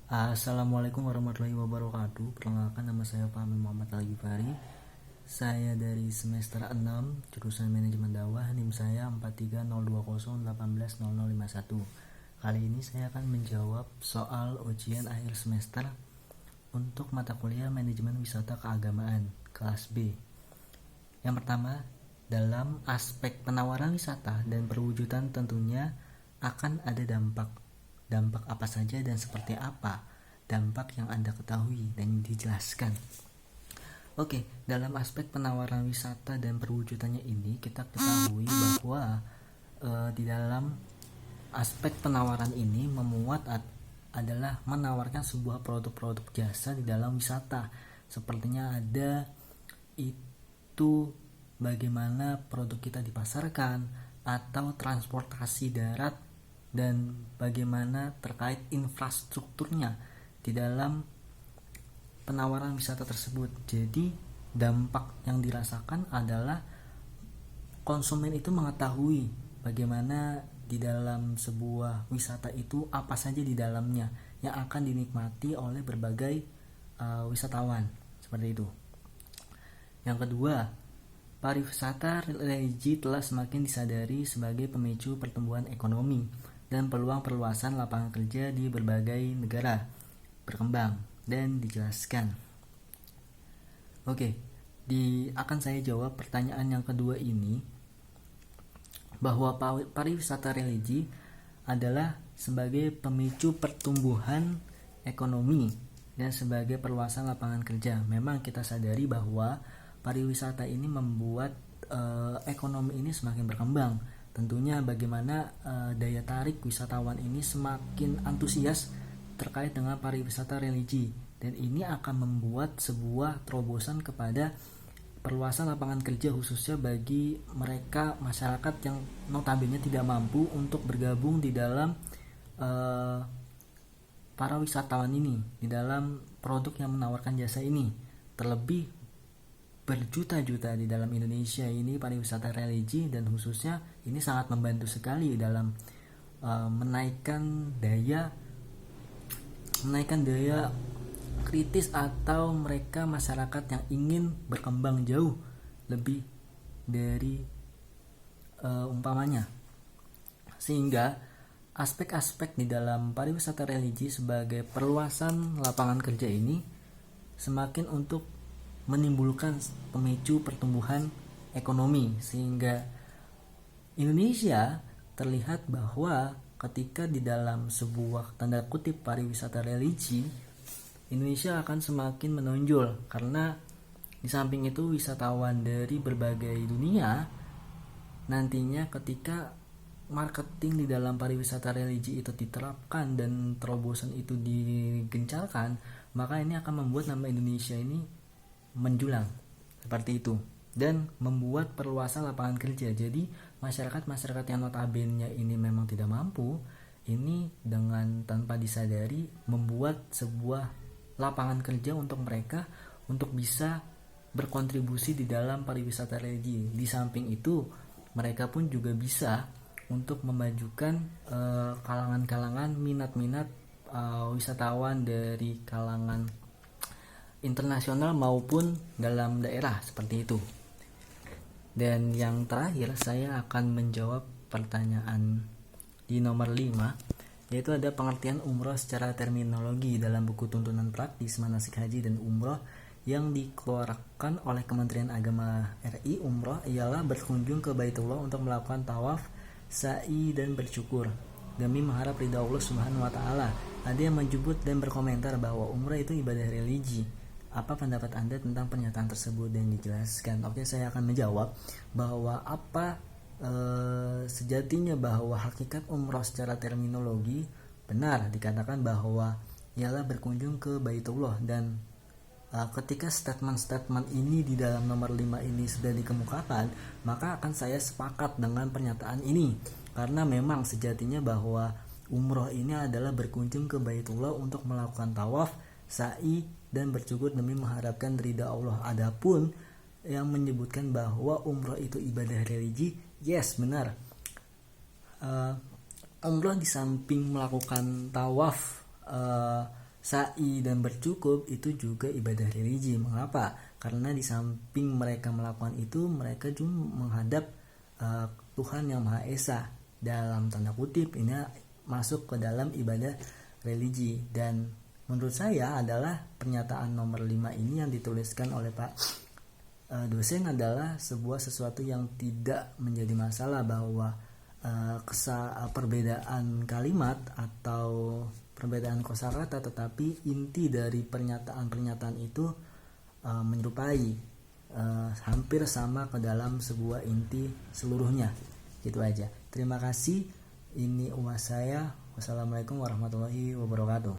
Assalamualaikum warahmatullahi wabarakatuh. Perkenalkan, nama saya Fahmi Muhammad Al-Ghifari. Saya dari semester 6 jurusan Manajemen Dakwah. NIM saya 4302018051. Kali ini saya akan menjawab soal ujian akhir semester untuk mata kuliah Manajemen Wisata Keagamaan kelas B. Yang pertama, dalam aspek penawaran wisata dan perwujudan tentunya akan ada dampak. Dampak apa saja dan seperti apa dampak yang Anda ketahui dan dijelaskan. Oke, dalam aspek penawaran wisata dan perwujudannya ini kita ketahui bahwa di dalam aspek penawaran ini adalah menawarkan sebuah produk-produk jasa di dalam wisata. Sepertinya ada itu bagaimana produk kita dipasarkan atau transportasi darat dan bagaimana terkait infrastrukturnya di dalam penawaran wisata tersebut. Jadi dampak yang dirasakan adalah konsumen itu mengetahui bagaimana di dalam sebuah wisata itu apa saja di dalamnya yang akan dinikmati oleh berbagai wisatawan, seperti itu. Yang kedua, pariwisata religi telah semakin disadari sebagai pemicu pertumbuhan ekonomi dan peluang perluasan lapangan kerja di berbagai negara berkembang dan dijelaskan. Oke, akan saya jawab pertanyaan yang kedua ini, bahwa pariwisata religi adalah sebagai pemicu pertumbuhan ekonomi dan sebagai perluasan lapangan kerja. Memang kita sadari bahwa pariwisata ini membuat ekonomi ini semakin berkembang. Tentunya bagaimana daya tarik wisatawan ini semakin antusias terkait dengan pariwisata religi, dan ini akan membuat sebuah terobosan kepada perluasan lapangan kerja khususnya bagi mereka masyarakat yang notabene tidak mampu untuk bergabung di dalam para wisatawan ini, di dalam produk yang menawarkan jasa ini. Terlebih berjuta-juta di dalam Indonesia ini pariwisata religi, dan khususnya ini sangat membantu sekali dalam menaikkan daya kritis atau mereka masyarakat yang ingin berkembang jauh lebih dari umpamanya. Sehingga aspek-aspek di dalam pariwisata religi sebagai perluasan lapangan kerja ini semakin untuk menimbulkan pemicu pertumbuhan ekonomi, sehingga Indonesia terlihat bahwa ketika di dalam sebuah tanda kutip pariwisata religi, Indonesia akan semakin menonjol karena di samping itu wisatawan dari berbagai dunia nantinya ketika marketing di dalam pariwisata religi itu diterapkan dan terobosan itu digencarkan, maka ini akan membuat nama Indonesia ini menjulang seperti itu dan membuat perluasan lapangan kerja. Jadi masyarakat yang notabene ini memang tidak mampu, ini dengan tanpa disadari membuat sebuah lapangan kerja untuk mereka untuk bisa berkontribusi di dalam pariwisata religi. Di samping itu mereka pun juga bisa untuk memajukan kalangan-kalangan minat-minat wisatawan dari kalangan internasional maupun dalam daerah, seperti itu. Dan yang terakhir saya akan menjawab pertanyaan di nomor 5, yaitu ada pengertian umroh secara terminologi dalam buku tuntunan praktis manasik haji dan umroh yang dikeluarkan oleh Kementerian Agama RI. Umroh ialah berkunjung ke Baitullah untuk melakukan tawaf, sa'i dan bersyukur demi mengharap ridha Allah Subhanahu wa taala. Ada yang menyebut dan berkomentar bahwa umrah itu ibadah religi. Apa pendapat Anda tentang pernyataan tersebut dan dijelaskan? Oke, saya akan menjawab bahwa sejatinya bahwa hakikat umroh secara terminologi benar dikatakan bahwa ialah berkunjung ke Baitullah, dan ketika statement-statement ini di dalam nomor 5 ini sudah dikemukakan, maka akan saya sepakat dengan pernyataan ini, karena memang sejatinya bahwa umroh ini adalah berkunjung ke Baitullah untuk melakukan tawaf, sa'i dan bersyukur demi mengharapkan ridha Allah. Adapun yang menyebutkan bahwa umroh itu ibadah religi, yes, benar. Umroh di samping melakukan tawaf, sa'i dan bercukup itu juga ibadah religi. Mengapa? Karena di samping mereka melakukan itu, mereka juga menghadap Tuhan yang Maha Esa. Dalam tanda kutip, ini masuk ke dalam ibadah religi. Dan menurut saya adalah pernyataan nomor 5 ini yang dituliskan oleh Pak dosen adalah sesuatu yang tidak menjadi masalah, bahwa perbedaan kalimat atau perbedaan kosakata, tetapi inti dari pernyataan itu menyerupai, hampir sama ke dalam sebuah inti seluruhnya. Gitu aja. Terima kasih. Ini UAS saya. Wassalamualaikum warahmatullahi wabarakatuh.